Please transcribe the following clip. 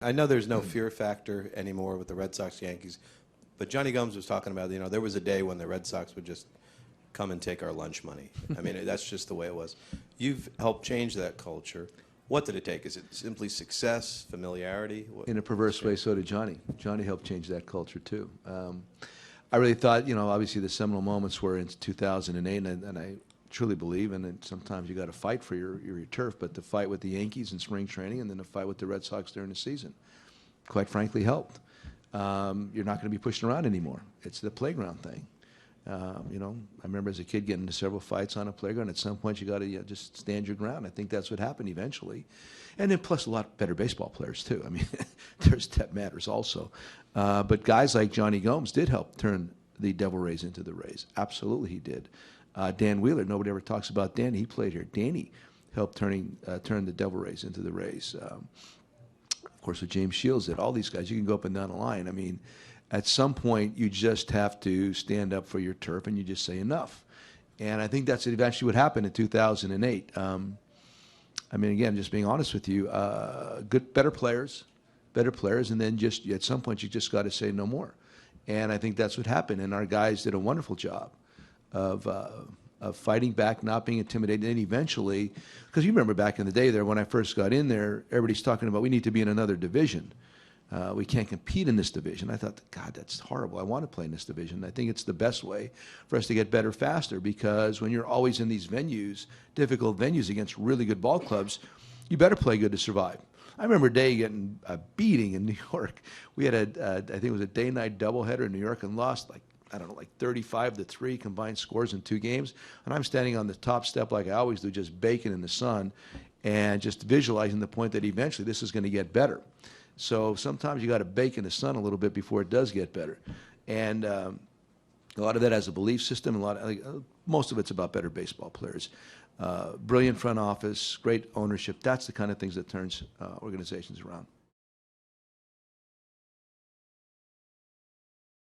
I know there's no fear factor anymore with the Red Sox, Yankees, but Jonny Gomes was talking about, there was a day when the Red Sox would just come and take our lunch money. I mean, that's just the way it was. You've helped change that culture. What did it take? Is it simply success, familiarity? In a perverse way, so did Johnny. Johnny helped change that culture, too. I really thought, obviously the seminal moments were in 2008, and I truly believe, and then sometimes you got to fight for your turf, but the fight with the Yankees in spring training and then the fight with the Red Sox during the season, quite frankly, helped. You're not going to be pushed around anymore. It's the playground thing. I remember as a kid getting into several fights on a playground. At some point, you got to just stand your ground. I think that's what happened eventually. And then plus a lot better baseball players, too. I mean, that matters also. But guys like Jonny Gomes did help turn the Devil Rays into the Rays. Absolutely, he did. Dan Wheeler, nobody ever talks about Danny. He played here. Danny helped turn the Devil Rays into the Rays. Of course, what James Shields did. All these guys, you can go up and down the line. I mean, at some point, you just have to stand up for your turf, and you just say enough. And I think that's eventually what happened in 2008. I mean, again, just being honest with you, better players, and then just at some point, you just got to say no more. And I think that's what happened. And our guys did a wonderful job of fighting back, not being intimidated, and eventually, because you remember back in the day there, when I first got in there, everybody's talking about we need to be in another division. We can't compete in this division. I thought, God, that's horrible. I want to play in this division. I think it's the best way for us to get better faster, because when you're always in these venues, difficult venues against really good ball clubs, you better play good to survive. I remember a day getting a beating in New York. We had I think it was a day-night doubleheader in New York, and lost like 35-3 combined scores in 2 games. And I'm standing on the top step like I always do, just baking in the sun and just visualizing the point that eventually this is going to get better. So sometimes you got to bake in the sun a little bit before it does get better. And a lot of that has a belief system. Most of it's about better baseball players. Brilliant front office, great ownership. That's the kind of things that turns organizations around.